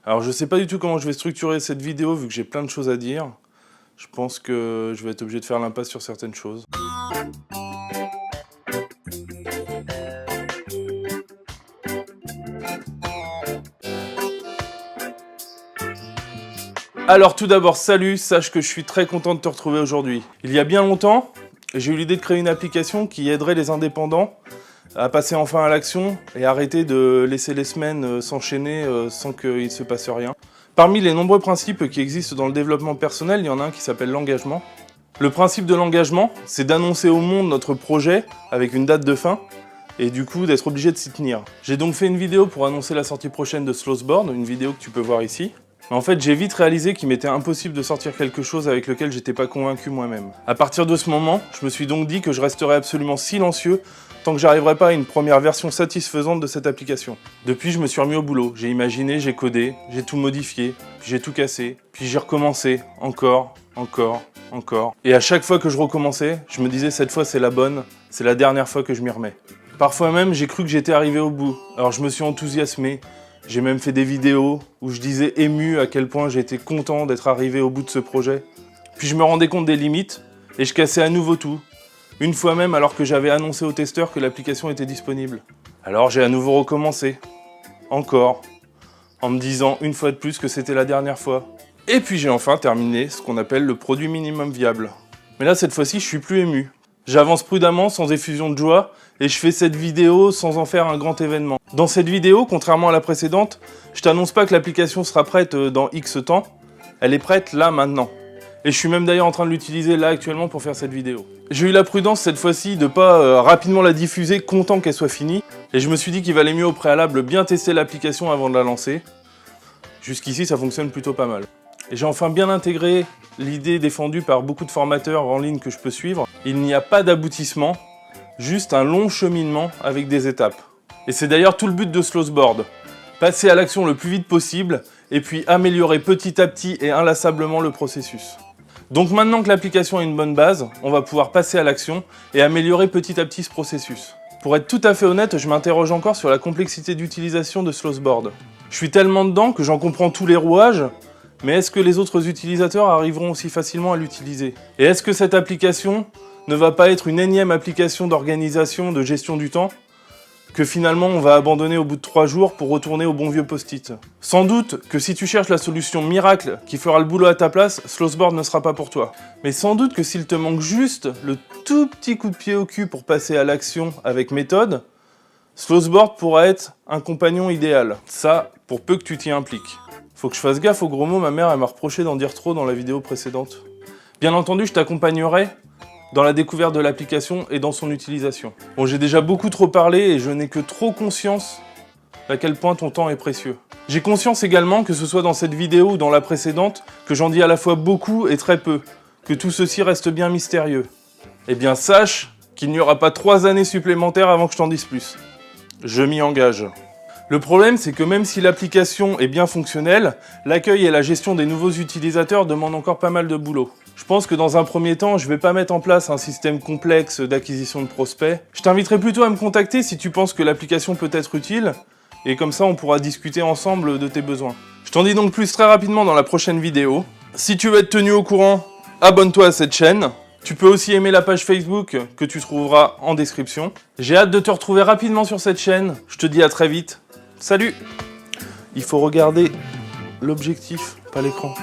Alors je sais pas du tout comment je vais structurer cette vidéo vu que j'ai plein de choses à dire. Je pense que je vais être obligé de faire l'impasse sur certaines choses. Alors tout d'abord, salut, sache que je suis très content de te retrouver aujourd'hui. Il y a bien longtemps, j'ai eu l'idée de créer une application qui aiderait les indépendants à passer enfin à l'action et arrêter de laisser les semaines s'enchaîner sans qu'il ne se passe rien. Parmi les nombreux principes qui existent dans le développement personnel, il y en a un qui s'appelle l'engagement. Le principe de l'engagement, c'est d'annoncer au monde notre projet avec une date de fin et du coup d'être obligé de s'y tenir. J'ai donc fait une vidéo pour annoncer la sortie prochaine de Slowsboard, une vidéo que tu peux voir ici. Mais en fait, j'ai vite réalisé qu'il m'était impossible de sortir quelque chose avec lequel j'étais pas convaincu moi-même. À partir de ce moment, je me suis donc dit que je resterais absolument silencieux tant que j'arriverais pas à une première version satisfaisante de cette application. Depuis, je me suis remis au boulot. J'ai imaginé, j'ai codé, j'ai tout modifié, puis j'ai tout cassé, puis j'ai recommencé, encore. Et à chaque fois que je recommençais, je me disais cette fois c'est la bonne, c'est la dernière fois que je m'y remets. Parfois même, j'ai cru que j'étais arrivé au bout. Alors je me suis enthousiasmé. J'ai même fait des vidéos où je disais ému à quel point j'étais content d'être arrivé au bout de ce projet. Puis je me rendais compte des limites et je cassais à nouveau tout. Une fois même alors que j'avais annoncé aux testeurs que l'application était disponible. Alors j'ai à nouveau recommencé. Encore. En me disant une fois de plus que c'était la dernière fois. Et puis j'ai enfin terminé ce qu'on appelle le produit minimum viable. Mais là cette fois-ci je suis plus ému. J'avance prudemment, sans effusion de joie, et je fais cette vidéo sans en faire un grand événement. Dans cette vidéo, contrairement à la précédente, je t'annonce pas que l'application sera prête dans X temps, elle est prête là, maintenant. Et je suis même d'ailleurs en train de l'utiliser là actuellement pour faire cette vidéo. J'ai eu la prudence cette fois-ci de pas rapidement la diffuser, content qu'elle soit finie, et je me suis dit qu'il valait mieux au préalable bien tester l'application avant de la lancer. Jusqu'ici, ça fonctionne plutôt pas mal. Et j'ai enfin bien intégré l'idée défendue par beaucoup de formateurs en ligne que je peux suivre. Il n'y a pas d'aboutissement, juste un long cheminement avec des étapes. Et c'est d'ailleurs tout le but de Slowsboard. Passer à l'action le plus vite possible et puis améliorer petit à petit et inlassablement le processus. Donc maintenant que l'application a une bonne base, on va pouvoir passer à l'action et améliorer petit à petit ce processus. Pour être tout à fait honnête, je m'interroge encore sur la complexité d'utilisation de Slowsboard. Je suis tellement dedans que j'en comprends tous les rouages, mais est-ce que les autres utilisateurs arriveront aussi facilement à l'utiliser? Et est-ce que cette application ne va pas être une énième application d'organisation, de gestion du temps, que finalement on va abandonner au bout de 3 jours pour retourner au bon vieux post-it? Sans doute que si tu cherches la solution miracle qui fera le boulot à ta place, Slowsboard ne sera pas pour toi. Mais sans doute que s'il te manque juste le tout petit coup de pied au cul pour passer à l'action avec méthode, Slowsboard pourra être un compagnon idéal. Ça, pour peu que tu t'y impliques. Faut que je fasse gaffe aux gros mots, ma mère elle m'a reproché d'en dire trop dans la vidéo précédente. Bien entendu, je t'accompagnerai dans la découverte de l'application et dans son utilisation. Bon, j'ai déjà beaucoup trop parlé et je n'ai que trop conscience à quel point ton temps est précieux. J'ai conscience également, que ce soit dans cette vidéo ou dans la précédente, que j'en dis à la fois beaucoup et très peu, que tout ceci reste bien mystérieux. Eh bien, sache qu'il n'y aura pas 3 années supplémentaires avant que je t'en dise plus. Je m'y engage. Le problème, c'est que même si l'application est bien fonctionnelle, l'accueil et la gestion des nouveaux utilisateurs demandent encore pas mal de boulot. Je pense que dans un premier temps, je vais pas mettre en place un système complexe d'acquisition de prospects. Je t'inviterai plutôt à me contacter si tu penses que l'application peut être utile, et comme ça on pourra discuter ensemble de tes besoins. Je t'en dis donc plus très rapidement dans la prochaine vidéo. Si tu veux être tenu au courant, abonne-toi à cette chaîne. Tu peux aussi aimer la page Facebook que tu trouveras en description. J'ai hâte de te retrouver rapidement sur cette chaîne. Je te dis à très vite. Salut! Il faut regarder l'objectif, pas l'écran.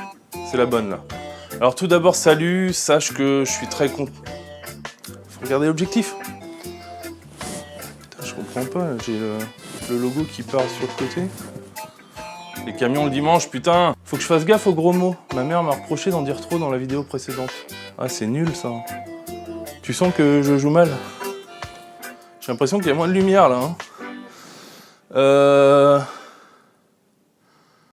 C'est la bonne là. Alors tout d'abord, salut, sache que je suis très content. Faut regarder l'objectif. Putain, je comprends pas, j'ai le logo qui part sur le côté. Les camions le dimanche, putain. Faut que je fasse gaffe aux gros mots. Ma mère m'a reproché d'en dire trop dans la vidéo précédente. Ah, c'est nul ça. Tu sens que je joue mal? J'ai l'impression qu'il y a moins de lumière là.